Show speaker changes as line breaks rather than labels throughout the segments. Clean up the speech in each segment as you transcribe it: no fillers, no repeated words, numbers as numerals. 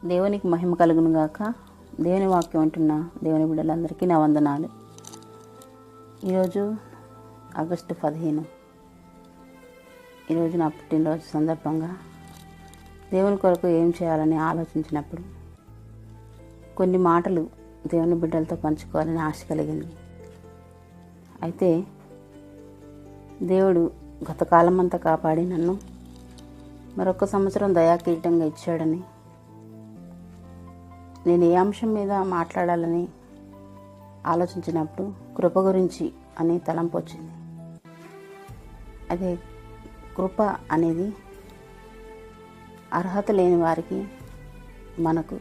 దేవునికి మహిమ కలుగును గాక. దేవుని వాక్యం అంటున్న దేవుని బిడ్డలందరికీ నా వందనాలు. ఈరోజు ఆగస్టు 15, ఈరోజు నా పుట్టినరోజు సందర్భంగా దేవుని కొరకు ఏం చేయాలని ఆలోచించినప్పుడు కొన్ని మాటలు దేవుని బిడ్డలతో పంచుకోవాలని ఆశ కలిగింది. అయితే దేవుడు గత కాలమంతా కాపాడి నన్ను మరొక సంవత్సరం దయాకిరీటంగా ఇచ్చాడని, నేను ఏ అంశం మీద మాట్లాడాలని ఆలోచించినప్పుడు కృప గురించి అనే తలంపు వచ్చింది. అదే కృప అనేది అర్హత లేని వారికి మనకు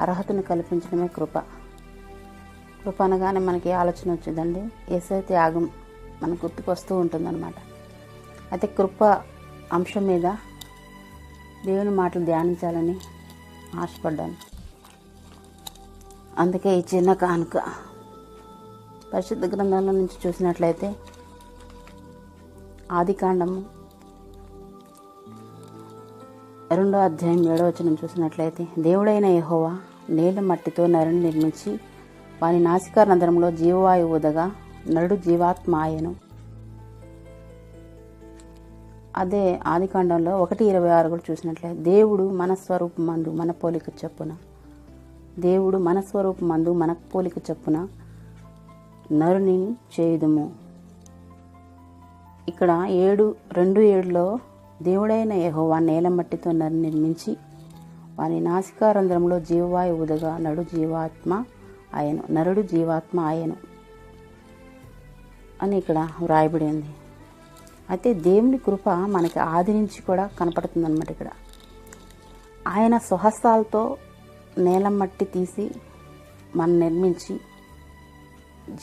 అర్హతను కల్పించడమే కృప. కృప అనగానే మనకి ఆలోచన వచ్చిందండి, యేసయ్య త్యాగం మనకు గుర్తుకొస్తూ ఉంటుందన్నమాట. అయితే కృప అంశం మీద దేవుని మాటలు ధ్యానించాలని ఆశపడ్డాను. అందుకే ఈ చిన్న కానుక. పరిశుద్ధ గ్రంథంలో నుంచి చూసినట్లయితే ఆదికాండము 2వ అధ్యాయం 7వ వచనం చూసినట్లయితే, దేవుడైన యెహోవా నేల మట్టితో నరుని నిర్మించి వాని నాసికారంధ్రంలో జీవవాయువు ఊదగా నరుడు జీవాత్మ ఆయెను. అదే ఆదికాండంలో 1:26 కూడా చూసినట్లయితే, దేవుడు మన స్వరూపమందు మన పోలిక చొప్పున, దేవుడు మన స్వరూపమందు మన పోలిక చొప్పున నరుని చేయుదుము. ఇక్కడ 2:7లో దేవుడైన యెహోవా నేల మట్టితో నరుని నిర్మించి వాని నాసికారంధ్రంలో జీవవాయువు ఊదగా నరుడు జీవాత్మ ఆయెను అని ఇక్కడ వ్రాయబడి ఉంది. అయితే దేవుని కృప మనకి ఆది నుంచి కూడా కనపడుతుంది అన్నమాట. ఇక్కడ ఆయన స్వహస్తాలతో నేల మట్టి తీసి మనం నిర్మించి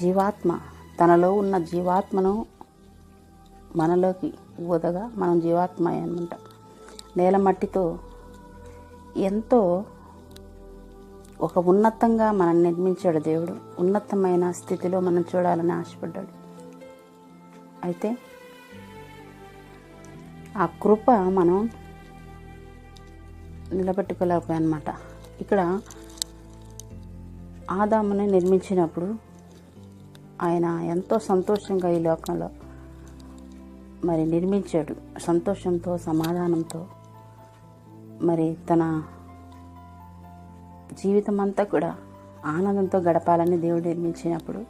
జీవాత్మ, తనలో ఉన్న జీవాత్మను మనలోకి ఊదగా మనం జీవాత్మ అనమాట. నేల మట్టితో ఎంతో ఒక ఉన్నతంగా మనం నిర్మించాడు దేవుడు. ఉన్నతమైన స్థితిలో మనం చూడాలని ఆశపడ్డాడు. అయితే ఆ కృప మనం నిలబెట్టుకోలేకపోయామన్నమాట. ఇక్కడ ఆదాముని నిర్మించినప్పుడు ఆయన ఎంతో సంతోషంగా ఈ లోకంలో మరి నిర్మించాడు. సంతోషంతో, సమాధానంతో మరి తన జీవితం అంతా కూడా ఆనందంతో గడపాలని దేవుడు నిర్మించినప్పుడు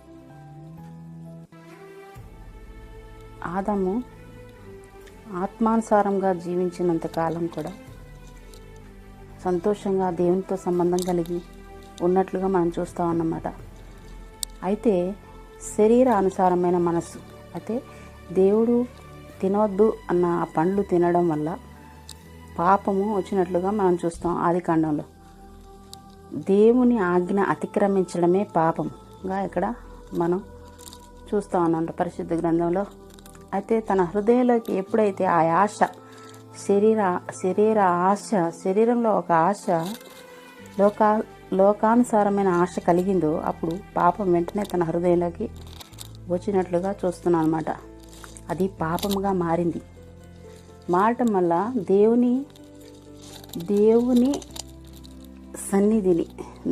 ఆదాము ఆత్మానుసారంగా జీవించినంత కాలం కూడా సంతోషంగా దేవునితో సంబంధం కలిగి ఉన్నట్లుగా మనం చూస్తాం అన్నమాట. అయితే శరీర అనుసారమైన మనస్సు, అయితే దేవుడు తినవద్దు అన్న ఆ పండ్లు తినడం వల్ల పాపము వచ్చినట్లుగా మనం చూస్తాం. ఆదికాండంలో దేవుని ఆజ్ఞ అతిక్రమించడమే పాపంగా ఇక్కడ మనం చూస్తాం అన్నమాట పరిశుద్ధ గ్రంథంలో. అయితే తన హృదయంలోకి ఎప్పుడైతే ఆ ఆశ, శరీరంలో ఒక ఆశ, లోకానుసారమైన ఆశ కలిగిందో అప్పుడు పాపం వెంటనే తన హృదయంలోకి వచ్చినట్లుగా చూస్తున్నాం అన్నమాట. అది పాపముగా మారింది. మారటం వల్ల దేవుని సన్నిధిని,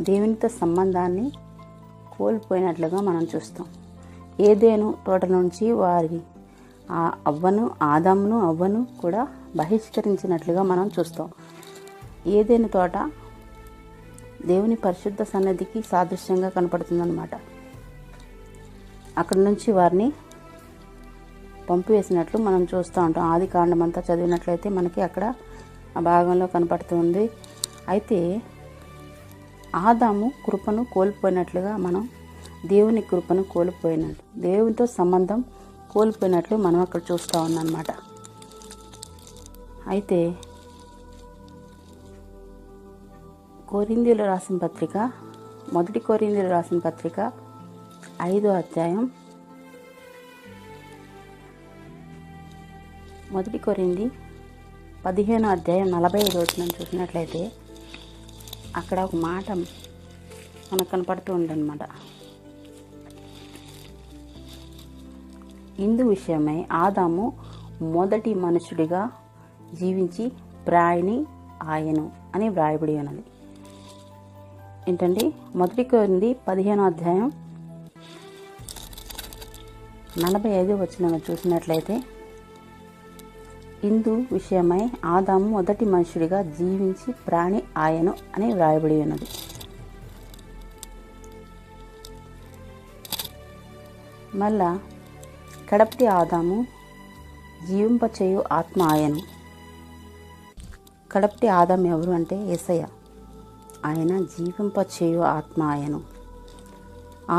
దేవునితో సంబంధాన్ని కోల్పోయినట్లుగా మనం చూస్తాం. ఏదేను తోట నుంచి ఆదామును అవ్వను కూడా బహిష్కరించినట్లుగా మనం చూస్తాం. ఏదేను తోట దేవుని పరిశుద్ధ సన్నిధికి సాదృశ్యంగా కనపడుతుందన్నమాట. అక్కడి నుంచి వారిని పంపివేసినట్లు మనం చూస్తూ ఉంటాం. ఆది కాండం అంతా చదివినట్లయితే మనకి అక్కడ ఆ భాగంలో కనపడుతుంది. అయితే ఆదాము కృపను కోల్పోయినట్లుగా మనం దేవుని కృపను కోల్పోయినట్లు, దేవునితో సంబంధం కోల్పోయినట్లు మనం అక్కడ చూస్తూ ఉన్నామన్నమాట. అయితే కొరింథీయులకు రాసిన పత్రిక, 1 కొరింథీయులకు రాసిన పత్రిక 5వ అధ్యాయం, 1 కొరింథీ 15వ అధ్యాయం 45వ వచనం చూసినట్లయితే అక్కడ ఒక మాట మనకు కనపడుతూ ఉందన్నమాట. ఇందు విషయమై ఆదాము మొదటి మనుషుడిగా జీవించి ప్రాణి ఆయను అని వ్రాయబడి ఉన్నది. ఏంటండి, మొదటి కొరింథీ 15వ అధ్యాయం 45వ వచనం చూసినట్లయితే, ఇందు విషయమై ఆదాము మొదటి మనుషుడిగా జీవించి ప్రాణి ఆయను అని వ్రాయబడి ఉన్నది. మళ్ళా కడపటి ఆదాము జీవింపచేయు ఆత్మ ఆయను. కడపటి ఆదాము ఎవరు అంటే యేసయ్య. ఆయన జీవింపచేయు ఆత్మ ఆయను.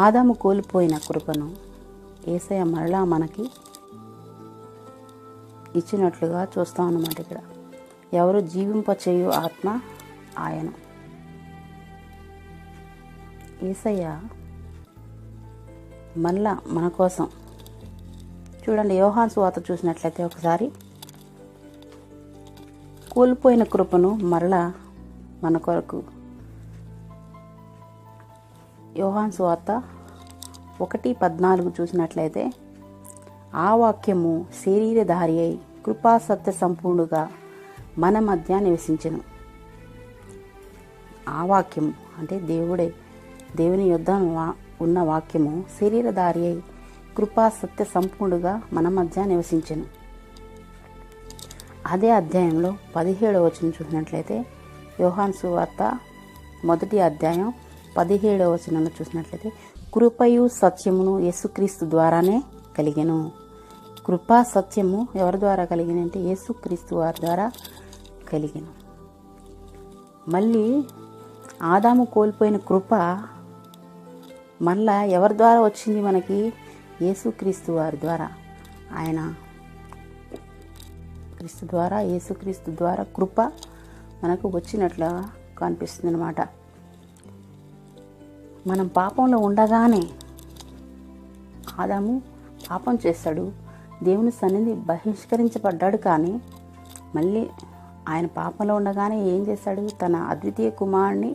ఆదాము కోల్పోయిన కృపను యేసయ్య మరలా మనకి ఇచ్చినట్లుగా చూస్తాం అన్నమాట. ఇక్కడ ఎవరు జీవింపచేయు ఆత్మ ఆయను. యేసయ్య మళ్ళా మన కోసం చూడండి, యోహాను సువార్త చూసినట్లయితే ఒకసారి కోల్పోయిన కృపను మరలా మన కొరకు. యోహాను సువార్త 1:14 చూసినట్లయితే, ఆ వాక్యము శరీరధారి అయి కృపా సత్య సంపూర్ణుగా మన మధ్య నివసించెను. ఆ వాక్యము అంటే దేవుడే, దేవుని యొద్ద ఉన్న వాక్యము శరీరధారి అయి కృపా సత్య సంపూర్ణుగా మన మధ్య నివసించెను. అదే అధ్యాయంలో 17వ వచనం చూసినట్లయితే, యోహాను సువార్త 1వ అధ్యాయం 17వ వచనంలో చూసినట్లయితే, కృపయు సత్యమును యేసుక్రీస్తు ద్వారానే కలిగెను. కృపా సత్యము ఎవరి ద్వారా కలిగినంటే యేసుక్రీస్తు వారి ద్వారా కలిగెను. మళ్ళీ ఆదాము కోల్పోయిన కృప మళ్ళా ఎవరి ద్వారా వచ్చింది మనకి? యేసుక్రీస్తు వారి ద్వారా. ఆయన క్రీస్తు ద్వారా, యేసుక్రీస్తు ద్వారా కృప మనకు వచ్చినట్లుగా కనిపిస్తుంది అన్నమాట. మనం పాపంలో ఉండగానే ఆదాము పాపం చేస్తాడు, దేవుని సన్నిధి బహిష్కరించబడ్డాడు. కానీ మళ్ళీ ఆయన పాపంలో ఉండగానే ఏం చేశాడు? తన అద్వితీయ కుమారుని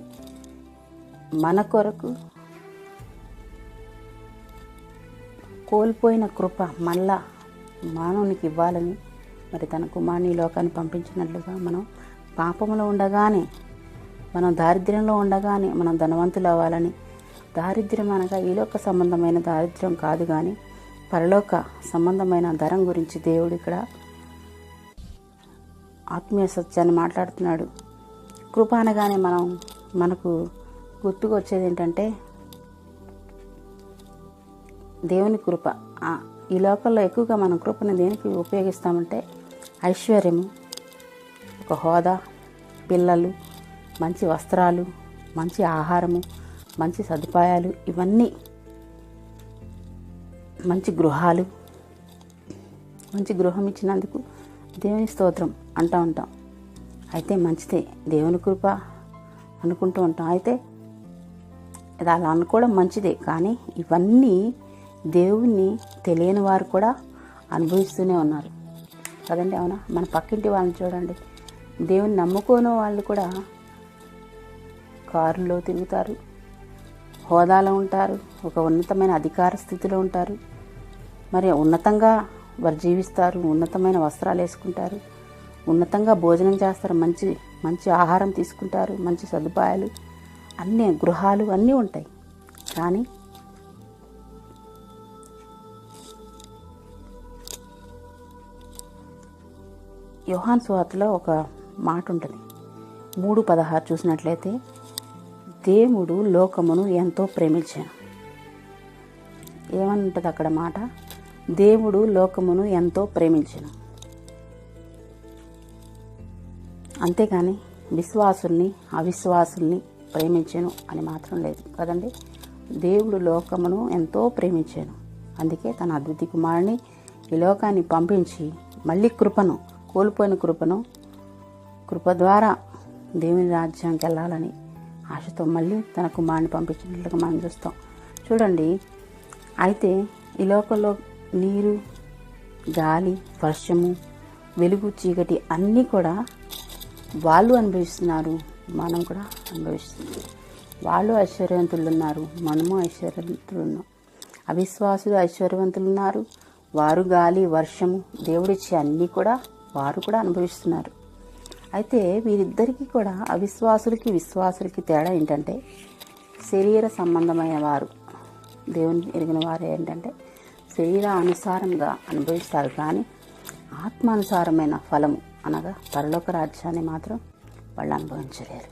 మన కొరకు కోల్పోయిన కృప మళ్ళా మానవునికి ఇవ్వాలని మరి తన కుమారుని లోకాన్ని పంపించినట్లుగా మనం పాపంలో ఉండగానే, మనం దారిద్ర్యంలో ఉండగానే మనం ధనవంతులు అవ్వాలని. దారిద్ర్యం అనగా ఈలోక సంబంధమైన దారిద్ర్యం కాదు, కానీ పరలోక సంబంధమైన ధరం గురించి దేవుడు ఇక్కడ ఆత్మీయ సత్యాన్ని మాట్లాడుతున్నాడు. కృప అనగానే మనకు గుర్తుకు వచ్చేది ఏంటంటే దేవుని కృప. ఈ లోకంలో ఎక్కువగా మనం కృపను దేనికి ఉపయోగిస్తామంటే ఐశ్వర్యము, ఒక హోదా, పిల్లలు, మంచి వస్త్రాలు, మంచి ఆహారము, మంచి సదుపాయాలు, ఇవన్నీ, మంచి గృహాలు, మంచి గృహం ఇచ్చినందుకు దేవుని స్తోత్రం అంటూ ఉంటాం. అయితే మంచిదే, దేవుని కృప అనుకుంటూ ఉంటాం. అయితే ఇది అలా అనుకోవడం మంచిదే, కానీ ఇవన్నీ దేవుణ్ణి తెలియని వారు కూడా అనుభవిస్తూనే ఉన్నారు కదండి, అవునా? మన పక్కింటి వాళ్ళని చూడండి, దేవుని నమ్ముకోని వాళ్ళు కూడా కారులో తిరుగుతారు, హోదాలో ఉంటారు, ఒక ఉన్నతమైన అధికార స్థితిలో ఉంటారు, మరి ఉన్నతంగా వారు జీవిస్తారు, ఉన్నతమైన వస్త్రాలు వేసుకుంటారు, ఉన్నతంగా భోజనం చేస్తారు, మంచి మంచి ఆహారం తీసుకుంటారు, మంచి సదుపాయాలు, అన్నీ గృహాలు అన్నీ ఉంటాయి. కానీ యోహాను సువార్తలో ఒక మాట ఉంటుంది, 3:16 చూసినట్లయితే, దేవుడు లోకమును ఎంతో ప్రేమించాను. ఏమని ఉంటుంది అక్కడ మాట? దేవుడు లోకమును ఎంతో ప్రేమించాను. అంతేకాని విశ్వాసుల్ని అవిశ్వాసుల్ని ప్రేమించాను అని మాత్రం లేదు కదండి. దేవుడు లోకమును ఎంతో ప్రేమించాను, అందుకే తన అద్వితీయ కుమారుని ఈ లోకాన్ని పంపించి మళ్ళీ కృపను, కోల్పోయిన కృప ద్వారా దేవుని రాజ్యానికి వెళ్ళాలని ఆశతో మళ్ళీ తన కుమారుని పంపించినట్లుగా మనం చూస్తాం. చూడండి, అయితే ఈ లోకంలో నీరు, గాలి, వర్షము, వెలుగు, చీకటి అన్నీ కూడా వాళ్ళు అనుభవిస్తున్నారు, మనం కూడా అనుభవిస్తున్నాం. వాళ్ళు ఐశ్వర్యవంతులు ఉన్నారు, మనము ఐశ్వర్యవంతులు ఉన్నాం. అవిశ్వాసులు ఐశ్వర్యవంతులు ఉన్నారు, వారు గాలి, వర్షము, దేవుడిచ్చే అన్నీ కూడా వారు కూడా అనుభవిస్తున్నారు. అయితే వీరిద్దరికీ కూడా, అవిశ్వాసులకి విశ్వాసులకి తేడా ఏంటంటే, శరీర సంబంధమైన వారు, దేవుని ఎరిగిన వారు ఏంటంటే శరీరానుసారంగా అనుభవిస్తారు, కానీ ఆత్మానుసారమైన ఫలము అనగా పరలోక రాజ్యాన్ని మాత్రం వాళ్ళు అనుభవించలేరు.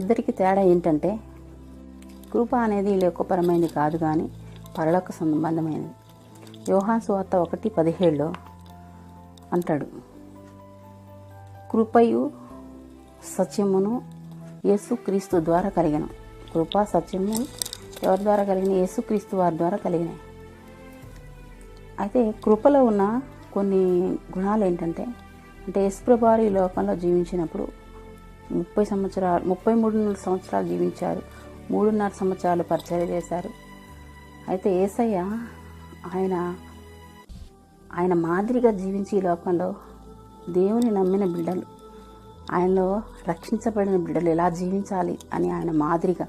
ఇద్దరికి తేడా ఏంటంటే కృప అనేది లోకపరమైనది కాదు, కానీ పరలోక సంబంధమైనది. యోహాను సువార్త 1:17 అంటాడు, కృపయు సత్యమును యేసుక్రీస్తు ద్వారా కలిగను. కృపా సత్యము ఎవరి ద్వారా కలిగినాయి? యేసుక్రీస్తు వారి ద్వారా కలిగినాయి. అయితే కృపలో ఉన్న కొన్ని గుణాలు ఏంటంటే, యేసుప్రభువు ఈ లోకంలో జీవించినప్పుడు 33 సంవత్సరాలు జీవించారు. 3.5 సంవత్సరాలు పరిచర్య చేశారు. అయితే యేసయ్య ఆయన మాదిరిగా జీవించి ఈ లోకంలో దేవుని నమ్మిన బిడ్డలు, ఆయనలో రక్షించబడిన బిడ్డలు ఎలా జీవించాలి అని ఆయన మాదిరిగా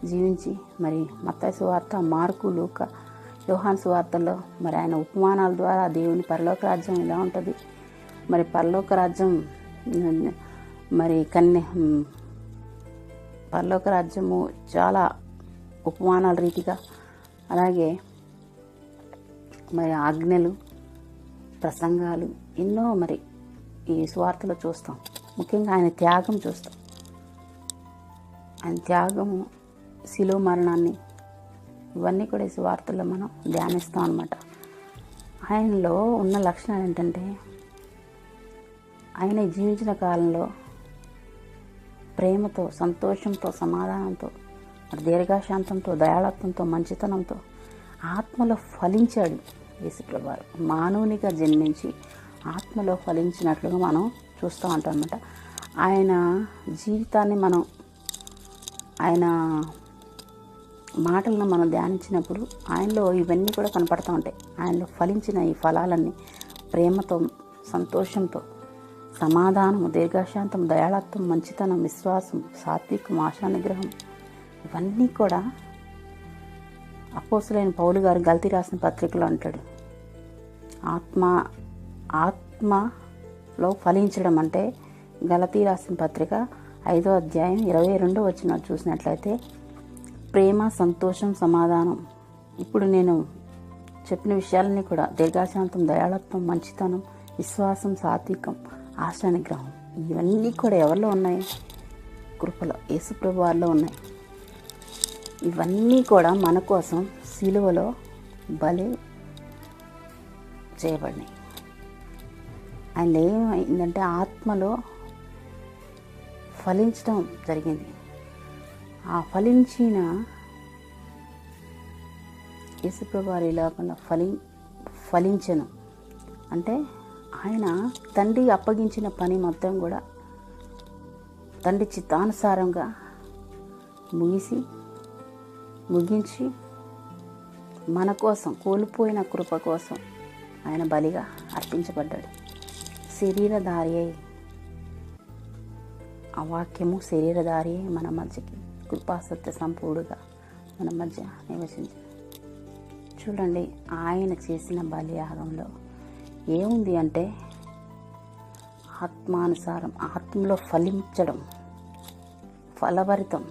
జీవించి, మరి మత్తయి సువార్త, మార్కు, లూకా, యోహాను సువార్తల్లో మరి ఆయన ఉపమానాల ద్వారా దేవుని పరలోక రాజ్యం ఎలా ఉంటుంది, మరి పరలోక రాజ్యం మరి పరలోక రాజ్యము చాలా ఉపమానాల రీతిగా, అలాగే మరి ఆజ్ఞలు, ప్రసంగాలు ఎన్నో మరి ఈ సువార్తలో చూస్తాం. ముఖ్యంగా ఆయన త్యాగం చూస్తాం. ఆయన త్యాగము, శిలువ మరణాన్ని, ఇవన్నీ కూడా ఈ సువార్తల్లో మనం ధ్యానిస్తాం అన్నమాట. ఆయనలో ఉన్న లక్షణాలు ఏంటంటే, ఆయన జీవించిన కాలంలో ప్రేమతో, సంతోషంతో, సమాధానంతో, మరి దీర్ఘశాంతంతో, దయాళత్వంతో, మంచితనంతో ఆత్మలో ఫలించాడు యేసుప్రభువు. మానవునిగా జన్మించి ఆత్మలో ఫలించినట్లుగా మనం చూస్తూ ఉంటాం అన్నమాట. ఆయన జీవితాన్ని మనం, ఆయన మాటలను మనం ధ్యానించినప్పుడు ఆయనలో ఇవన్నీ కూడా కనపడుతూ ఉంటాయి. ఆయనలో ఫలించిన ఈ ఫలాలన్నీ ప్రేమతో, సంతోషంతో, సమాధానము, దీర్ఘశాంతం, దయాళత్వం, మంచితనం, విశ్వాసం, సాత్వికం, ఆశానిగ్రహం, ఇవన్నీ కూడా అపోస్తలుడైన పౌలు గారు గలతీ రాసిన పత్రికలో అంటాడు, ఆత్మలో ఫలించడం అంటే గలతీ రాసిన పత్రిక 5వ అధ్యాయం 22 చూసినట్లయితే, ప్రేమ, సంతోషం, సమాధానం, ఇప్పుడు నేను చెప్పిన విషయాలన్నీ కూడా దీర్ఘశాంతం, దయాళత్వం, మంచితనం, విశ్వాసం, సాత్వికం, ఆశానిగ్రహం, ఇవన్నీ కూడా ఎవరిలో ఉన్నాయి? కృపలో, యేసుప్రభువు వారిలో ఉన్నాయి. ఇవన్నీ కూడా మన కోసం సిలువలో బలి చేయబడినాయి. ఆయన ఏమైందంటే ఆత్మలో ఫలించడం జరిగింది. ఆ ఫలించిన యేసుప్రభువు వారి లోకంలో ఫలించను అంటే, ఆయన తండ్రి అప్పగించిన పని మొత్తం కూడా తండ్రి చిత్తానుసారంగా ముగించి మన కోసం, కోల్పోయిన కృప కోసం ఆయన బలిగా అర్పించబడ్డాడు. శరీరధారి అయి, ఆ వాక్యము శరీరధారి అయి మన మధ్యకి కృపాసత్య సంపూర్ణగా మన మధ్య నివసించాడు. చూడండి, ఆయన చేసిన బలియాగంలో ఏముంది అంటే ఆత్మానుసారం, ఆత్మలో ఫలించడం, ఫలభరితం.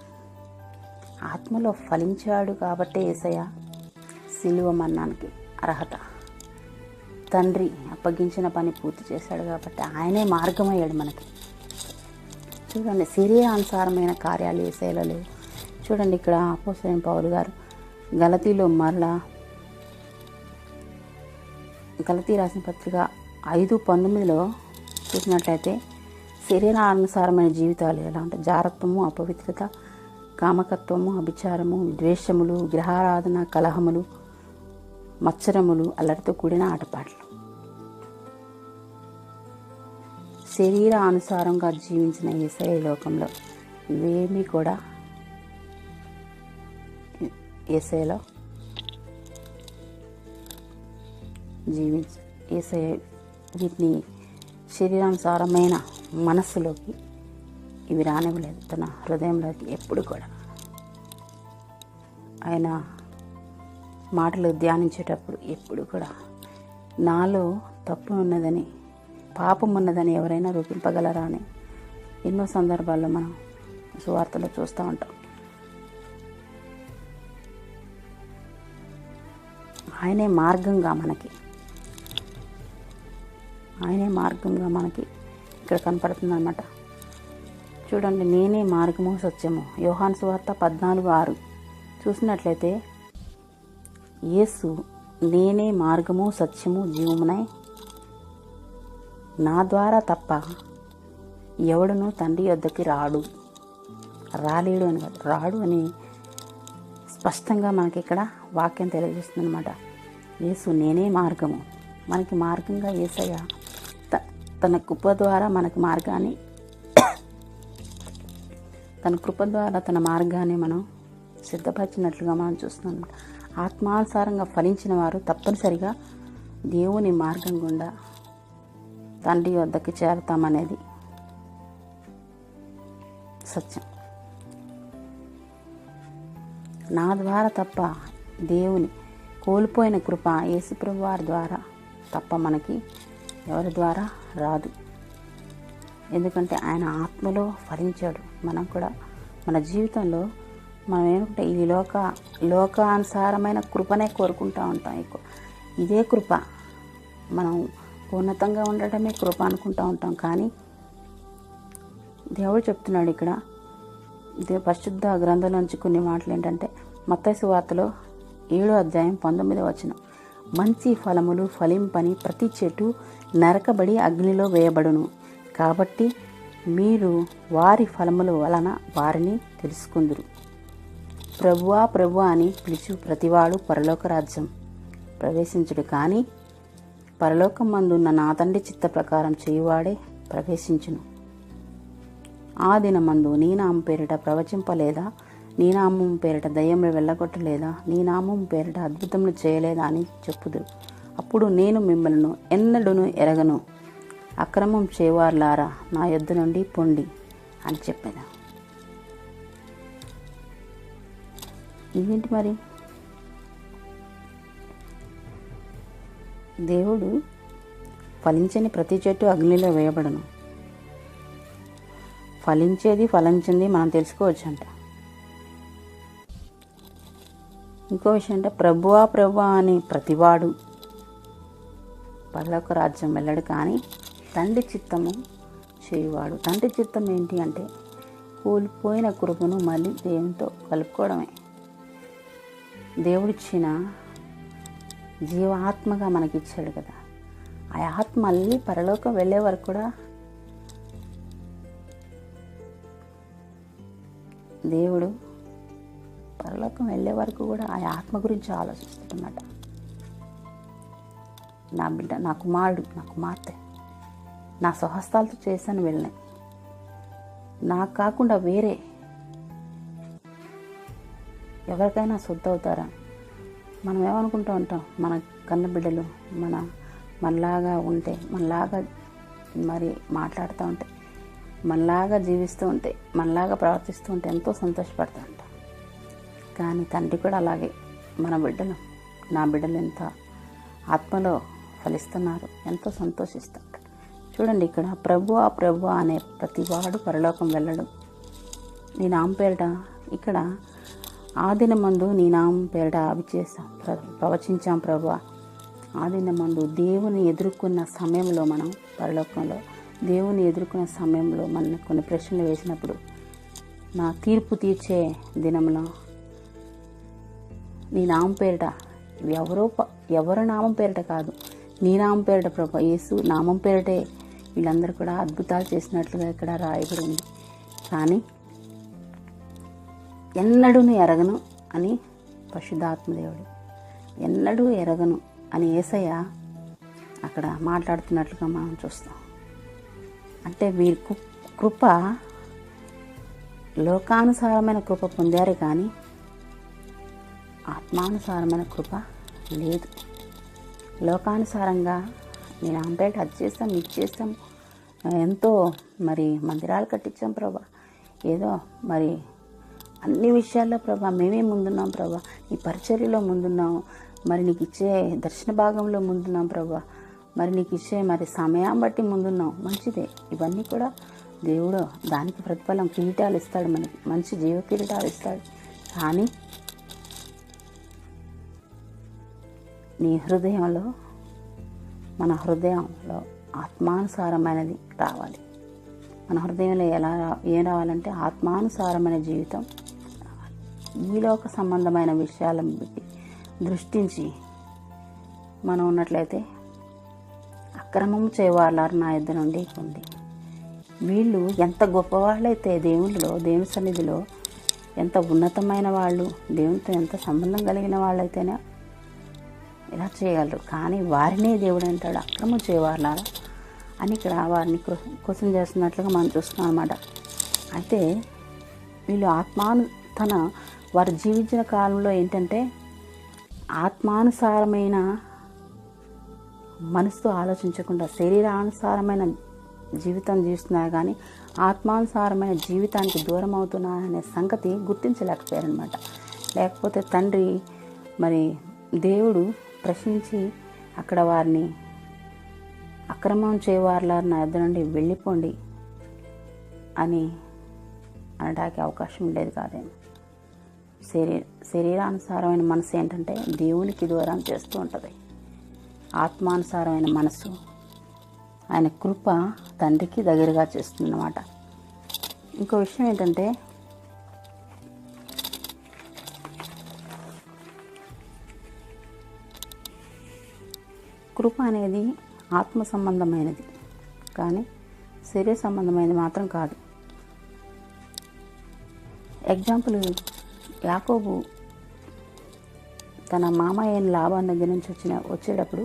ఆత్మలో ఫలించాడు కాబట్టి యేసయ్య సిలువ మరణానికి అర్హత. తండ్రి అప్పగించిన పని పూర్తి చేశాడు కాబట్టి ఆయనే మార్గమయ్యాడు మనకి. చూడండి, శరీరానుసారమైన కార్యాలు యేసయ్యలో లేవు. చూడండి, ఇక్కడ అపోస్తలుడైన పౌలు గారు గలతీలో మరలా గలతీ రాసిన పత్రిక 5:19 చూసినట్లయితే, శరీరానుసారమైన జీవితాలు ఎలా అంటే జారత్వము, అపవిత్రత, కామకత్వము, అభిచారము, ద్వేషములు, విగ్రహారాధన, కలహములు, మత్సరములు, అల్లరితో కూడిన ఆటపాటలు. శరీరానుసారంగా జీవించిన యేసయ్య లోకంలో ఇవేమీ కూడా యేసయ్యలో యేసయ్య వీటిని శరీరానుసారమైన మనస్సులోకి ఇవి రానివ్వలేదు. తన హృదయంలోకి ఎప్పుడు కూడా ఆయన మాటలు ధ్యానించేటప్పుడు ఎప్పుడు కూడా నాలో తప్పు ఉన్నదని పాపం ఉన్నదని ఎవరైనా రూపింపగలరా అని ఎన్నో సందర్భాల్లో మనం సువార్తలో చూస్తూ ఉంటాం. ఆయనే మార్గంగా మనకి ఇక్కడ కనపడుతుంది అన్నమాట. చూడండి, నేనే మార్గము సత్యము. యోహాను సువార్త 14:6 చూసినట్లయితే యేసు నేనే మార్గము సత్యము జీవమునై, నా ద్వారా తప్ప ఎవడును తండ్రి యొద్దకి రాలేడు అని కాదు, రాడు అని స్పష్టంగా మనకి ఇక్కడ వాక్యం తెలియజేస్తుంది అనమాట. యేసు నేనే మార్గము. మనకి మార్గంగా యేసయ్య తన కృప ద్వారా మనకి మార్గాన్ని తన మార్గాన్ని మనం సిద్ధపరిచినట్లుగా మనం చూస్తున్నాం. ఆత్మానుసారంగా ఫలించిన వారు తప్పనిసరిగా దేవుని మార్గం గుండా తండ్రి వద్దకి చేరతామనేది సత్యం. నా ద్వారా తప్ప దేవుని కోల్పోయిన కృప యేసుప్రభు వారి ద్వారా తప్ప మనకి ఎవరి ద్వారా రాదు. ఎందుకంటే ఆయన ఆత్మలో ఫలించాడు. మనం కూడా మన జీవితంలో మనం ఏమంటే ఈ లోకానుసారమైన కృపనే కోరుకుంటూ ఉంటాం. ఇదే కృప, మనం ఉన్నతంగా ఉండటమే కృప అనుకుంటూ ఉంటాం. కానీ దేవుడు చెప్తున్నాడు ఇక్కడ పరిశుద్ధ గ్రంథంలోంచి కొన్ని మాటలు ఏంటంటే, మత్తయి సువార్తలో 7:19 మంచి ఫలములు ఫలింపని ప్రతి చెట్టు నరకబడి అగ్నిలో వేయబడును. కాబట్టి మీరు వారి ఫలముల వలన వారిని తెలుసుకుందురు. ప్రభువా ప్రభువా అని పిలుచు ప్రతివాడు పరలోక రాజ్యం ప్రవేశించుడు, కానీ పరలోకం మందున్న నా తండ్రి చిత్త ప్రకారం చేయువాడే ప్రవేశించును. ఆ దినమందు నీ నామం పేరిట ప్రవచింపలేదా, నీ నామం పేరిట దయ్యములు వెళ్ళగొట్టలేదా, నీ నామం పేరిట అద్భుతములు చేయలేదా అని చెప్పుదురు. అప్పుడు నేను మిమ్మల్ని ఎన్నడూను ఎరగను, అక్రమం చేయవారులారా నా యొద్ద నుండి పొండి అని చెప్పేదా. ఇదేంటి మరి? దేవుడు ఫలించని ప్రతి చెట్టు అగ్నిలో వేయబడను. ఫలించింది మనం తెలుసుకోవచ్చు అంట. ఇంకో విషయం అంటే ప్రభువా ప్రభువా అని ప్రతివాడు పరలోక రాజ్యం వెళ్ళడు, కానీ తండ్రి చిత్తము చేయువాడు. తండ్రి చిత్తం ఏంటి అంటే కోల్పోయిన కృపను మళ్ళీ దేవునితో కలుపుకోవడమే. దేవుడిచ్చిన జీవాత్మగా మనకిచ్చాడు కదా, ఆ ఆత్మ మళ్ళీ పరలోకం వెళ్ళే వరకు కూడా దేవుడు పరలోకం వెళ్ళే వరకు కూడా ఆ ఆత్మ గురించి ఆలోచిస్తున్నమాట. నా బిడ్డ, నా కుమారుడు, నా కుమార్తె నా స్వహస్తాలతో చేశాను వెళ్ళినాయి, నాకు కాకుండా వేరే ఎవరికైనా సొత్తు అవుతారా? మనం ఏమనుకుంటూ ఉంటాం, మన కన్న బిడ్డలు మనలాగా ఉంటే, మనలాగా మరి మాట్లాడుతూ ఉంటే, మనలాగా జీవిస్తూ ఉంటే, మనలాగా ప్రవర్తిస్తూ ఉంటే ఎంతో సంతోషపడుతూ ఉంటాం. కానీ తండ్రి కూడా అలాగే మన బిడ్డలు, నా బిడ్డలు ఎంత ఆత్మలో ఫలిస్తున్నారు, ఎంతో సంతోషిస్తారు. చూడండి, ఇక్కడ ప్రభువా ప్రభువా అనే ప్రతివాడు పరలోకం వెళ్ళడు. నీ నామం పేరిట, ఇక్కడ ఆ దినమందు నీ నామం పేరిట అవి చేస్తాం ప్రవచించాం ప్రభువా. ఆ దినమందు దేవుని ఎదుర్కొన్న సమయంలో, మనం పరలోకంలో దేవుని ఎదుర్కొన్న సమయంలో మన కొన్ని ప్రశ్నలు వేసినప్పుడు, నా తీర్పు తీర్చే దినంలో నీ నామం పేరిట, ఎవరు నామం పేరిట కాదు, నీ నామం పేరిట ప్రభు యేసు నామం పేరిటే వీళ్ళందరూ కూడా అద్భుతాలు చేసినట్లుగా ఇక్కడ రాయబడి ఉంది. కానీ ఎన్నడూను ఎరగను అని పరిశుద్ధాత్మదేవుడు, ఎన్నడూ ఎరగను అని యేసయ్య అక్కడ మాట్లాడుతున్నట్లుగా మనం చూస్తాం. అంటే వీరి కృప లోకానుసారమైన కృప పొందారు, కానీ ఆత్మానుసారమైన కృప లేదు. లోకానుసారంగా నేను అంపేట అది చేస్తాం, ఇది చేస్తాం, ఎంతో మరి మందిరాలు కట్టించాం ప్రభా, ఏదో మరి అన్ని విషయాల్లో ప్రభా మేమే ముందున్నాం ప్రభా, నీ పరిచర్యలో ముందున్నాం, మరి నీకు ఇచ్చే దర్శన భాగంలో ముందున్నాం ప్రభా, మరి నీకు ఇచ్చే మరి సమయం బట్టి ముందున్నావు, మంచిదే. ఇవన్నీ కూడా దేవుడు దానికి ప్రతిఫలం కిరీటాలు ఇస్తాడు, మనకి మంచి జీవ కిరీటాలు ఇస్తాడు. కానీ నీ హృదయంలో, మన హృదయంలో ఆత్మానుసారమైనది రావాలి. మన హృదయంలో ఏం రావాలంటే ఆత్మానుసారమైన జీవితం రావాలి. ఈలోక సంబంధమైన విషయాలను బట్టి దృష్టించి మనం ఉన్నట్లయితే అక్రమం చేయవాళ్ళారు నా యుద్ధ నుండి ఉంది. వీళ్ళు ఎంత గొప్పవాళ్ళైతే దేవుని సన్నిధిలో ఎంత ఉన్నతమైన వాళ్ళు, దేవునితో ఎంత సంబంధం కలిగిన వాళ్ళైతేనే ఇలా చేయగలరు. కానీ వారినే దేవుడు అంటాడు అక్రమం చేయవాళ్ళారా అని ఇక్కడ వారిని క్వశ్చన్ చేస్తున్నట్లుగా మనం చూస్తున్నాం అన్నమాట. అయితే వీళ్ళు వారు జీవించిన కాలంలో ఏంటంటే ఆత్మానుసారమైన మనసుతో ఆలోచించకుండా శరీరానుసారమైన జీవితం జీవిస్తున్నారు, కానీ ఆత్మానుసారమైన జీవితానికి దూరం అవుతున్నారనే సంగతి గుర్తించలేకపోయారనమాట. లేకపోతే తండ్రి మరి దేవుడు ప్రశ్నించి అక్కడ వారిని అక్రమం చేయవారుల నా యొద్ద నుండి వెళ్ళిపోండి అని అనడానికి అవకాశం ఉండేది కాదేమో. శరీరానుసారమైన మనసు ఏంటంటే దేవునికి దూరం చేస్తూ ఉంటుంది. ఆత్మానుసారమైన మనసు ఆయన కృప తండ్రికి దగ్గరగా చేస్తుందన్నమాట. ఇంకో విషయం ఏంటంటే కృప అనేది ఆత్మ సంబంధమైనది, కానీ శరీర సంబంధమైనది మాత్రం కాదు. ఎగ్జాంపుల్, యాకోబు తన మామయ్య లాబాను దగ్గర నుంచి వచ్చేటప్పుడు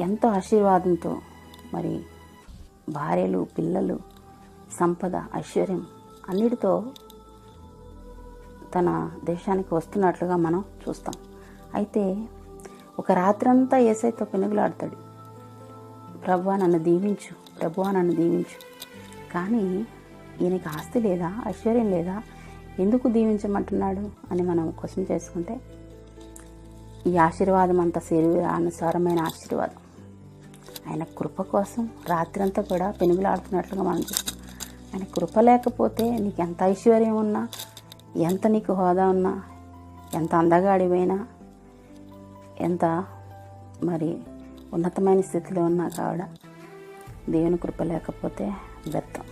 ఎంతో ఆశీర్వాదంతో మరి భార్యలు, పిల్లలు, సంపద, ఐశ్వర్యం అన్నిటితో తన దేశానికి వస్తున్నట్లుగా మనం చూస్తాం. అయితే ఒక రాత్రంతా యేసయ్యతో పెనుగులాడతాడు, ప్రభువా నన్ను దీవించు, ప్రభువా నన్ను దీవించు. కానీ ఈయనకి ఆస్తి లేదా, ఐశ్వర్యం లేదా, ఎందుకు దీవించమంటున్నాడు అని మనం క్వశ్చన్ చేసుకుంటే ఈ ఆశీర్వాదం అంతా శరీరానుసారమైన ఆశీర్వాదం. ఆయన కృప కోసం రాత్రంతా కూడా పెనుగులాడుతున్నట్లుగా మనం చూస్తాం. ఆయన కృప లేకపోతే నీకు ఎంత ఐశ్వర్యం ఉన్నా, ఎంత నీకు హోదా ఉన్నా, ఎంత అందగాడివైనా, ఎంత మరి ఉన్నతమైన స్థితిలో ఉన్నా కావడా దేవుని కృప లేకపోతే వ్యర్థం.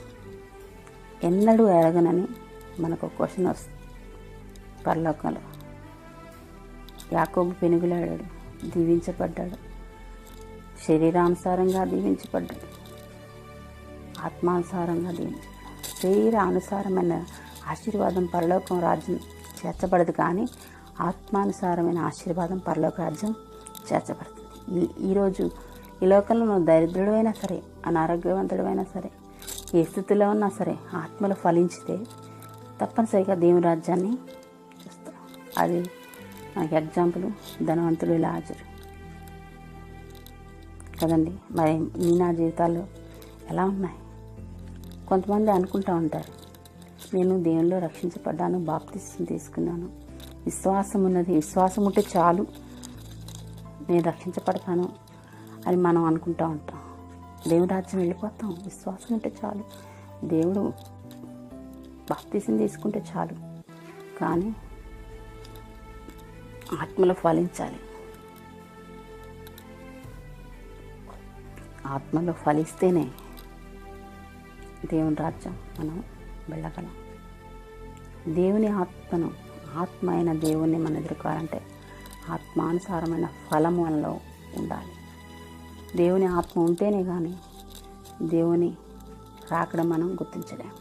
ఎన్నడూ ఎరగనని మనకు క్వశ్చన్ వస్తుంది పరలోకంలో. యాకోబు పెనుగులాడాడు, దీవించబడ్డాడు, శరీరానుసారంగా దీవించబడ్డాడు, ఆత్మానుసారంగా దీవించబడ్డాడు. శరీరానుసారమైన ఆశీర్వాదం పరలోకం రాజ్యం చేర్చబడదు, కానీ ఆత్మానుసారమైన ఆశీర్వాదం పరలోక రాజ్యం చేర్చబడుతుంది. ఈరోజు ఈ లోకంలో నువ్వు దరిద్రుడైనా సరే, అనారోగ్యవంతుడైనా సరే, ఏ స్థితిలో ఉన్నా సరే ఆత్మలు ఫలించితే తప్పనిసరిగా దేవుని రాజ్యాన్ని చూస్తాం. అది మనకి ఎగ్జాంపుల్ ధనవంతుడు లాజరు కదండి. మరి నా జీవితాల్లో ఎలా ఉన్నాయి? కొంతమంది అనుకుంటూ ఉంటారు, నేను దేవునిలో రక్షించబడ్డాను, బాప్తిసం తీసుకున్నాను, విశ్వాసం ఉన్నది, విశ్వాసం ఉంటే చాలు నేను రక్షించబడతాను అని మనం అనుకుంటూ ఉంటాం. దేవుడి రాజ్యం వెళ్ళిపోతాం, విశ్వాసం ఉంటే చాలు, దేవుడు బాప్తిసం తీసుకుంటే చాలు. కానీ ఆత్మలో ఫలించాలి. ఆత్మలో ఫలిస్తేనే దేవుని రాజ్యం మనం వెళ్ళగలం. దేవుని ఆత్మ అయిన దేవుణ్ణి మనం ఎదుర్కోవాలంటే ఆత్మానుసారమైన ఫలము మనలో ఉండాలి. దేవుని ఆత్మ ఉంటేనే కానీ దేవుని రాకడం మనం గుర్తించలేం.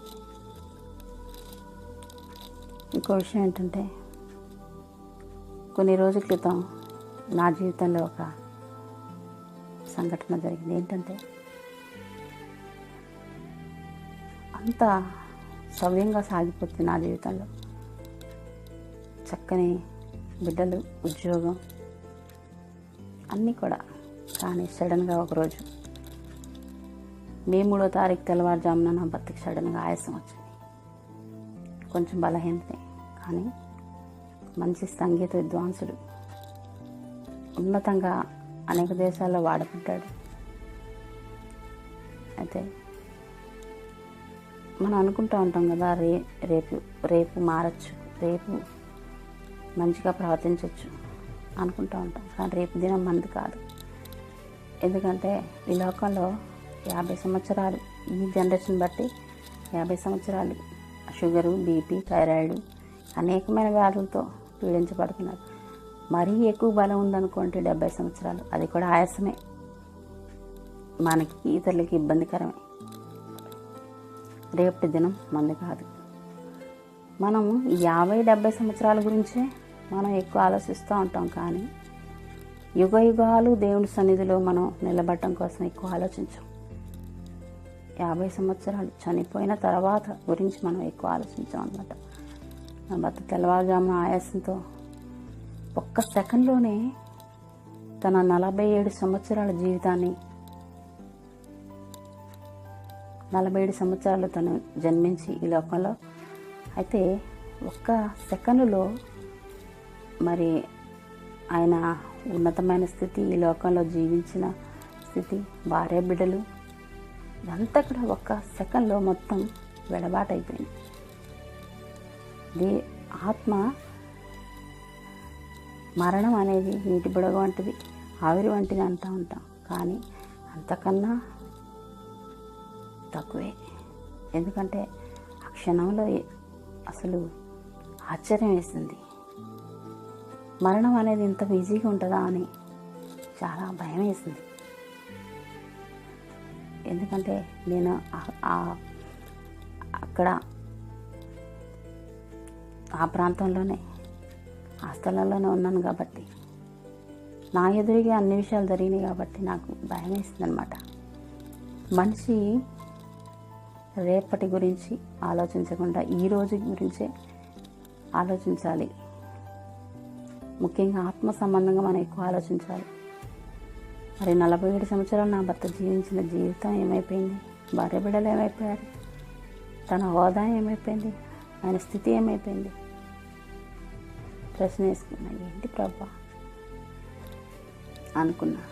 ఇంకో విషయం ఏంటంటే, కొన్ని రోజుల క్రితం నా జీవితంలో ఒక సంఘటన జరిగింది. ఏంటంటే, అంత సవ్యంగా సాగిపోతుంది నా జీవితంలో. చక్కని బిడ్డలు, ఉద్యోగం అన్నీ కూడా. కానీ సడన్గా ఒకరోజు మే 3వ తారీఖు తెల్లవారుజామున నా భర్తకి సడన్గా ఆయాసం వచ్చింది. కొంచెం బలహీనతే, కానీ మంచి సంగీత విద్వాంసుడు, ఉన్నతంగా అనేక దేశాల్లో వాడబడ్డాడు. అయితే మనం అనుకుంటూ ఉంటాం కదా, రేపు మారచ్చు, రేపు మంచిగా ప్రవర్తించవచ్చు అనుకుంటూ ఉంటాం. కానీ రేపు దినం మనది కాదు. ఎందుకంటే ఈ లోకంలో 50 సంవత్సరాలు, ఈ జనరేషన్ బట్టి 50 సంవత్సరాలు షుగరు, బీపీ, థైరాయిడ్ అనేకమైన వ్యాధులతో పీడించబడుతున్నారు. మరీ ఎక్కువ బలం ఉందనుకోండి 70 సంవత్సరాలు, అది కూడా ఆయాసమే, మనకి ఇతరులకి ఇబ్బందికరమే. రేపటి దినం మంది కాదు. మనము 50-70 సంవత్సరాల గురించే మనం ఎక్కువ ఆలోచిస్తూ ఉంటాం. కానీ యుగ యుగాలు దేవుని సన్నిధిలో మనం నిలబడటం కోసం ఎక్కువ ఆలోచించాం. 50 సంవత్సరాలు చనిపోయిన తర్వాత గురించి మనం ఎక్కువ ఆలోచించాం అన్నమాట. నా భర్త తెల్లవారుజామున ఆయాసంతో ఒక్క సెకండ్లోనే తన 47 సంవత్సరాల జీవితాన్ని, 47 సంవత్సరాలు తను జన్మించి ఈ లోకంలో, అయితే ఒక్క సెకండ్లో మరి ఆయన ఉన్నతమైన స్థితి, ఈ లోకంలో జీవించిన స్థితి, భార్య బిడ్డలు, ఇదంతా కూడా ఒక్క సెకండ్లో మొత్తం వెడబాటైపోయింది. ఆత్మ మరణం అనేది నీటి బుడగ వంటిది, ఆవిరి వంటిది అంటూ ఉంటాం. కానీ అంతకన్నా తక్కువే. ఎందుకంటే ఆ క్షణంలో అసలు ఆశ్చర్యం వేసింది. మరణం అనేది ఇంత ఈజీగా ఉంటుందా అని చాలా భయం వేసింది. ఎందుకంటే నేను అక్కడ ఆ ప్రాంతంలోనే, ఆ స్థలంలోనే ఉన్నాను కాబట్టి, నా ఎదురుగా అన్ని విషయాలు జరిగినాయి కాబట్టి నాకు భయం వేసింది అనమాట. మనిషి రేపటి గురించి ఆలోచించకుండా ఈ రోజు గురించే ఆలోచించాలి. ముఖ్యంగా ఆత్మ సంబంధంగా మనం ఎక్కువ ఆలోచించాలి. మరి 47 సంవత్సరాలు నా భర్త జీవించిన జీవితం ఏమైపోయింది? భార్య బిడ్డలు ఏమైపోయారు? తన హోదా ఏమైపోయింది? ఆయన స్థితి ఏమైపోయింది? ప్రశ్న వేసుకున్నా, ఏంటి ప్రభా అనుకున్నా.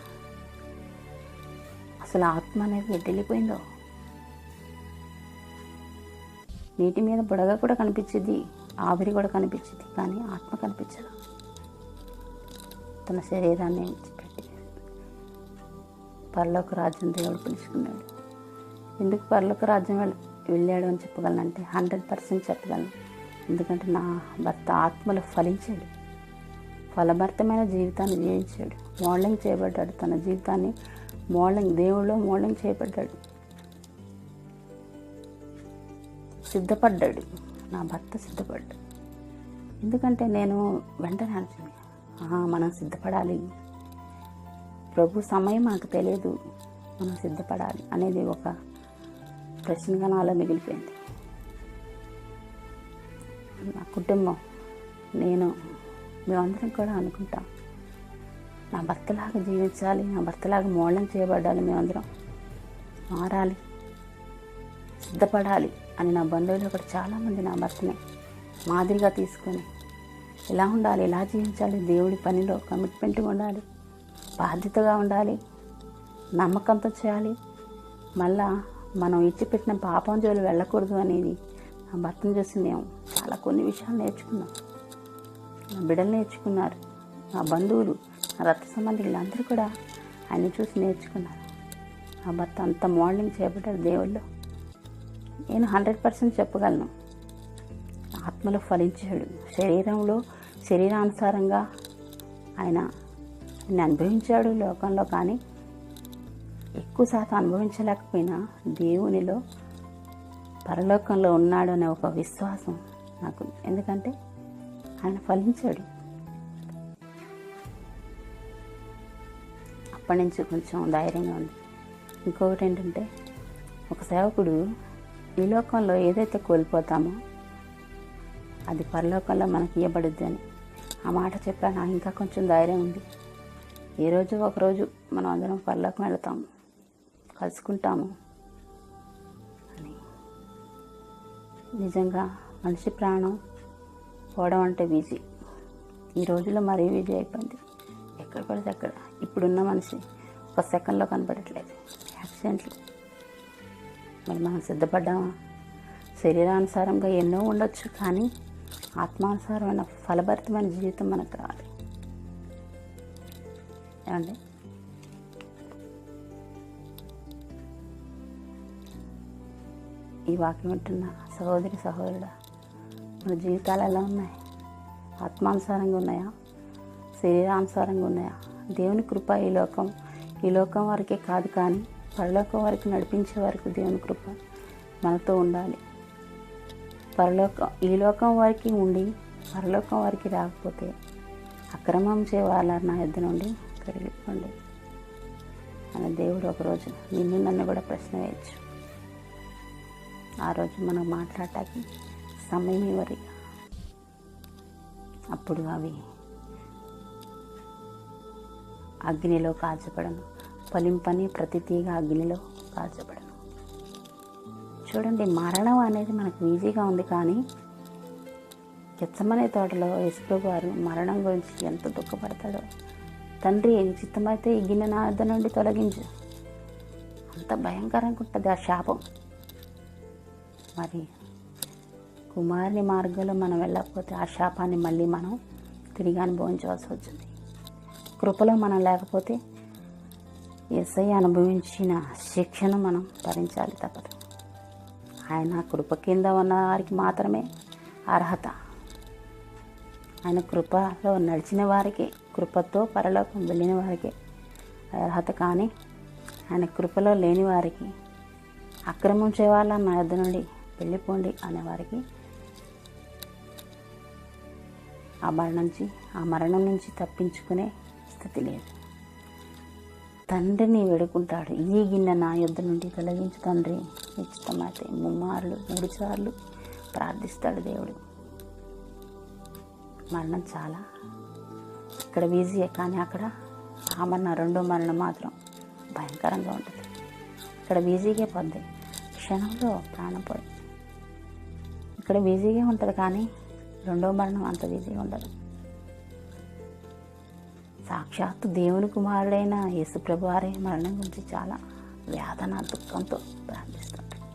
అసలు ఆత్మ అనేది ఎట్టెళ్ళిపోయిందో. నీటి మీద బుడగ కూడా కనిపించింది, ఆవిరి కూడా కనిపించింది, కానీ ఆత్మ కనిపించదు. తన శరీరాన్ని విడిచిపెట్టి పరలోక రాజ్యం దేవుడు పిలుచుకున్నాడు. ఎందుకు పరలోక రాజ్యం వెళ్ళాడు అని చెప్పగలనంటే 100% చెప్పగలను. ఎందుకంటే నా భర్త ఆత్మలో ఫలించాడు, ఫలభరితమైన జీవితాన్ని జీవించాడు, మోడలింగ్ చేయబడ్డాడు. తన జీవితాన్ని దేవుళ్ళలో మోడలింగ్ చేయబడ్డాడు, సిద్ధపడ్డాడు. నా భర్త సిద్ధపడ్డాడు. ఎందుకంటే నేను వెంటనే అనుకున్నాను, మనం సిద్ధపడాలి, ప్రభు సమయం మనకు తెలియదు, మనం సిద్ధపడాలి అనేది ఒక ప్రశ్నగా నాలో మిగిలిపోయింది. నా కుటుంబం, మేమందరం కూడా అనుకుంటాం, నా భర్తలాగా జీవించాలి, నా భర్తలాగా మోడలింగ్ చేయబడాలి, మేమందరం మారాలి, సిద్ధపడాలి అని నా బంధువులు కూడా చాలామంది నా భర్తని మాదిరిగా తీసుకొని ఇలా ఉండాలి, ఇలా జీవించాలి, దేవుడి పనిలో కమిట్మెంట్గా ఉండాలి, బాధ్యతగా ఉండాలి, నమ్మకంతో చేయాలి, మళ్ళా మనం ఇచ్చిపెట్టిన పాపం జోలు వెళ్ళకూడదు అనేది నా భర్తను చూసి మేము చాలా కొన్ని విషయాలు నేర్చుకున్నాం. నా బిడ్డలు నేర్చుకున్నారు, నా బంధువులు, నా రక్త సంబంధికులు అందరూ కూడా ఆయన చూసి నేర్చుకున్నారు. నా భర్త అంత మోడలింగ్ చేయబడ్డాడు దేవుళ్ళు. నేను 100% చెప్పగలను, ఆత్మలో ఫలించాడు, శరీరానుసారంగా ఆయన అనుభవించాడు లోకంలో. కానీ ఎక్కువ శాతం అనుభవించలేకపోయినా దేవునిలో పరలోకంలో ఉన్నాడు అనే ఒక విశ్వాసం నాకు. ఎందుకంటే ఆయన ఫలించాడు. అప్పటి నుంచి కొంచెం ధైర్యంగా ఉంది. ఇంకొకటి ఏంటంటే, ఒక సేవకుడు ఈ లోకంలో ఏదైతే కోల్పోతామో అది పరలోకంలో మనకి ఇవ్వబడుద్ది అని ఆ మాట చెప్పాను. ఇంకా కొంచెం ధైర్యం ఉంది. ఏ రోజు ఒకరోజు మనం అందరం పరలోకం వెళతాము, కలుసుకుంటాము అని. నిజంగా మనిషి ప్రాణం పోవడం అంటే ఈజీ, ఈ రోజుల్లో మరీ ఈజీ అయిపోయింది. ఎక్కడ పడితే అక్కడ ఇప్పుడున్న మనిషి ఒక సెకండ్లో కనపడట్లేదు, యాక్సిడెంట్లు. మరి మనం సిద్ధపడ్డామా? శరీరానుసారంగా ఎన్నో ఉండొచ్చు, కానీ ఆత్మానుసారమైన ఫలభరితమైన జీవితం మనకు కావాలి. ఏమండి? ఈ వాక్యం వింటున్న సహోదరి సహోదరుడా, మన జీవితాలు ఎలా ఉన్నాయి? ఆత్మానుసారంగా ఉన్నాయా? శరీరానుసారంగా ఉన్నాయా? దేవుని కృప ఈ లోకం వరకే కాదు, కానీ పరలోకం వరకు నడిపించే వరకు దేవుని కృప మనతో ఉండాలి. ఈ లోకం వరకు ఉండి పరలోకం వరకు రాకపోతే అక్రమం చేయవాల నా యొద్ద నుండి కరిగిపోండి అని దేవుడు ఒకరోజు నిన్ను నన్ను కూడా ప్రశ్న వేయచ్చు. ఆ రోజు మనం మాట్లాడటానికి సమయం ఇవ్వరు. అప్పుడు అవి అగ్నిలో కాల్చబడను, ఫలింపని ప్రతి తీగ అగ్నిలో కాల్చబడను. చూడండి, మరణం అనేది మనకు ఈజీగా ఉంది, కానీ గెత్సెమనే తోటలో యేసుప్రభు వారు మరణం గురించి ఎంత దుఃఖపడతాడో. తండ్రి, చిత్తమైతే ఈ గిన్నె నా వద్ద నుండి తొలగించు. అంత భయంకరంగా ఉంటుంది ఆ శాపం. మరి కుమారుని మార్గంలో మనం వెళ్ళకపోతే ఆ శాపాన్ని మళ్ళీ మనం తిరిగి అనుభవించవలసి వచ్చింది. కృపలో మనం లేకపోతే యేసయ్య అనుభవించిన శిక్షను మనం భరించాలి, తప్పదు. ఆయన కృప కింద ఉన్న వారికి మాత్రమే అర్హత. ఆయన కృపలో నడిచిన వారికి, కృపతో పరలోకం వెళ్ళిన వారికి అర్హత, కానీ ఆయన కృపలో లేని వారికి, అక్రమం చేయాల నా యొద్ద నుండి వెళ్ళిపోండి అనేవారికి ఆ మరణం నుంచి తప్పించుకునే స్థితి లేదు. తండ్రిని వేడుకుంటాడు, ఈ గిన్నె నా యొద్ద నుండి తొలగించు తండ్రి, నిశ్చితమైతే 3 సార్లు ప్రార్థిస్తాడు దేవుడు. మరణం చాలా ఇక్కడ ఈజీయే, కానీ అక్కడ రెండో మరణం మాత్రం భయంకరంగా ఉంటుంది. ఇక్కడ ఈజీగా పోద్ది, క్షణంలో ప్రాణం పోయి. ఇక్కడ ఈజీగా ఉంటుంది, కానీ రెండో మరణం అంత ఈజీగా ఉండదు. సాక్షాత్తు దేవుని కుమారుడైన యేసుప్రభు వారే మరణం గురించి చాలా వేదన దుఃఖంతో ప్రార్థిస్తుంటారు.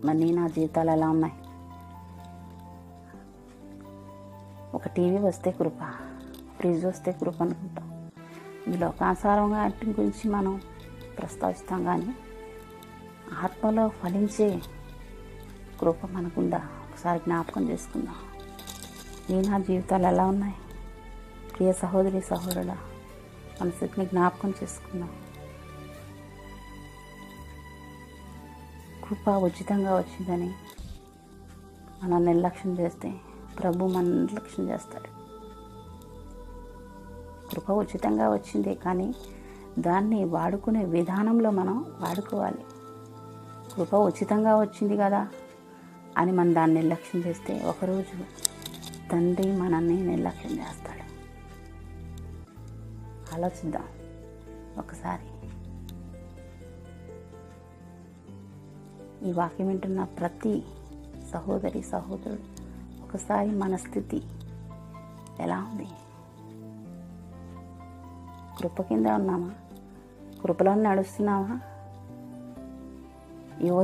మరి నా జీవితాలు ఎలా ఉన్నాయి? ఒక టీవీ వస్తే కృప, ఫ్రిడ్జ్ వస్తే కృప అనుకుంటాం. ఈ లోకానుసారంగా వాటి గురించి మనం ప్రస్తావిస్తాం, కానీ ఆత్మలో ఫలించే కృప మనకుందా? ఒకసారి జ్ఞాపకం చేసుకుందాం. నా జీవితాలు ఎలా ఉన్నాయి? ప్రియ సహోదరి సహోదరుడా, మన స్థితిని జ్ఞాపకం చేసుకుందాం. కృప ఉచితంగా వచ్చిందని మనం నిర్లక్ష్యం చేస్తే ప్రభు మన నిర్లక్ష్యం చేస్తాడు. కృప ఉచితంగా వచ్చింది, కానీ దాన్ని వాడుకునే విధానంలో మనం వాడుకోవాలి. కృప ఉచితంగా వచ్చింది కదా అని మనం దాన్ని నిర్లక్ష్యం చేస్తే ఒకరోజు తండ్రి మనల్ని నిర్లక్ష్యం చేస్తాడు. ఆలోచిద్దాం ఒకసారి. ఈ వాక్యం వింటున్న ప్రతి సహోదరి సహోదరుడు ఒకసారి మన స్థితి ఎలా ఉంది? కృప కింద ఉన్నామా? కృపలో నడుస్తున్నామా?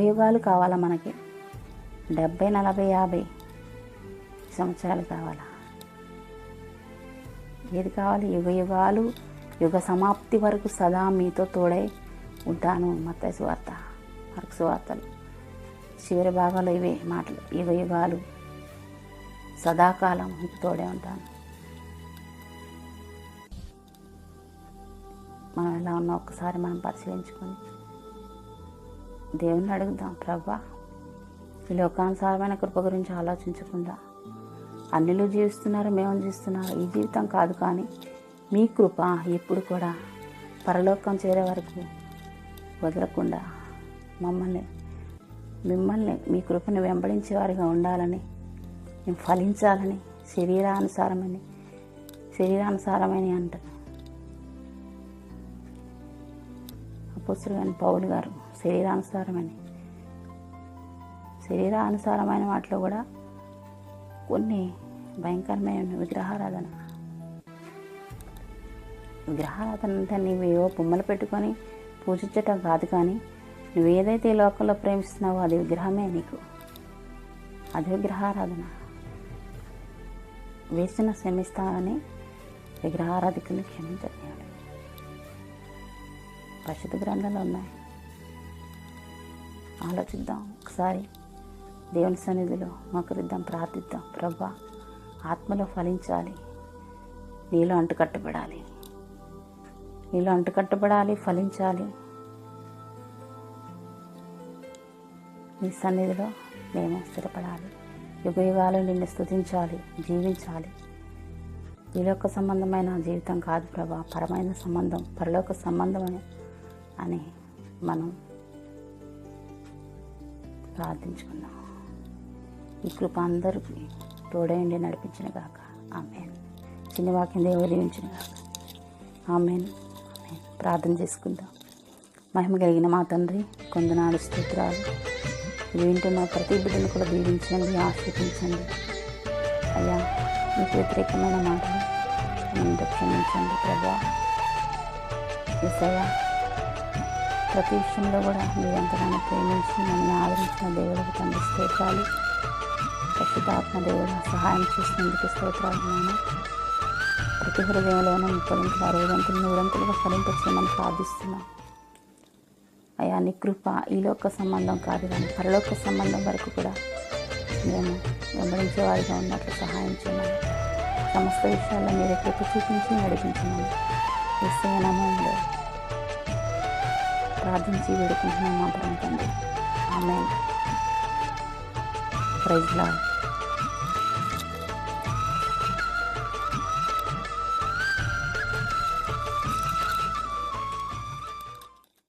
యుగాలు కావాలా మనకి? 70, 40, 50 సంవత్సరాలు కావాలా? ఏది కావాలి? యుగాలు, యుగ సమాప్తి వరకు సదా మీతో తోడై ఉంటాను. మత్తయి సువార్త, మార్కు సువార్తలు చివరి భాగాలు ఇవే మాటలు. యుగాలు, సదాకాలం మీకు తోడే ఉంటాను. మనం ఎలా ఉన్నా ఒక్కసారి మనం పరిశీలించుకొని దేవుణ్ణి అడుగుదాం. ప్రభువా, ఈ లోకానుసారమైన కృప గురించి ఆలోచించకుండా అన్నిలు జీవిస్తున్నారు, మేము జీవిస్తున్నారు, ఈ జీవితం కాదు, కానీ మీ కృప ఎప్పుడు కూడా పరలోకం చేరే వరకు వదలకుండా మిమ్మల్ని మీ కృపను వెంబడించేవారిగా ఉండాలని, మేము ఫలించాలని, శరీరానుసారమని అంటారు అపోస్తలుడు గాని పౌలు గారు. శరీరానుసారమైన వాటిలో కూడా కొన్ని భయంకరమైన విగ్రహారాధన, విగ్రహారాధన అంటే నీవేవో బొమ్మలు పెట్టుకొని పూజించటం కాదు, కానీ నువ్వు ఏదైతే ఈ లోకంలో ప్రేమిస్తున్నావో అది విగ్రహమే నీకు, అది విగ్రహారాధన. వేసిన క్షమిస్తానని విగ్రహారాధికుల్ని క్షమించలేడు. పరిశుద్ధ గ్రంథాలు ఉన్నాయి, ఆలోచిద్దాం ఒకసారి. దేవుని సన్నిధిలో మోకరిద్దాం, ప్రార్థిద్దాం. ప్రభా, ఆత్మలో ఫలించాలి, నీలో అంటుకట్టబడాలి, నీలో అంటుకట్టబడాలి, ఫలించాలి. నీ సన్నిధిలో మేము స్థిరపడాలి, యుగ యుగాలు నిన్ను స్తుతించాలి, జీవించాలి. ఈ లోక సంబంధమైన జీవితం కాదు ప్రభా, పరమైన సంబంధం, పరలోక సంబంధం అని మనం ప్రార్థించుకుందాం. ఈ కృప అందరికీ తోడైండి నడిపించిన గాక. ఆమేన్. చిన్న వాక్యం దేవుడు దీవించిన గాక. ఆమేన్. ఆమేన్. ప్రార్థన చేసుకుందాం. మహిమ కలిగిన మా తండ్రి, కొందనాలు స్తోత్రాలు. ఇది వింటున్న ప్రతి బిడ్డను కూడా దీవించండి, ఆశీర్వదించండి. అయ్యా, మీకు వ్యతిరేకమైన మాటలు నన్ను క్షమించండి ప్రభా. యేసయ్యా, ప్రతి విషయంలో కూడా మీరు ఎంతగానో ప్రేమించి నన్ను ఆదరించిన దేవుడికి తండ్రి స్తోత్రాలు. పరిశుద్ధాత్మ దేవుడు సహాయం చేసినందుకు స్తోత్రాలు. నేను ప్రతి హృదయంలోనూ 30 60 100 ఫలింపచేయమని ప్రార్థిస్తున్నాను. అయ్యా, నీ కృప ఈ లోక సంబంధం కాదు కానీ పరలోక సంబంధం వరకు కూడా మేము వెంబడించే వారిగా ఉన్నట్లు సహాయం చేయమని, సమస్త విషయాల్లో మీరే కృప చూపించి నడిపించమని యేసయ్య నామములో ప్రార్థించి వేడుకుంటున్నాం మా తండ్రి. ఆమేన్. Praise lord.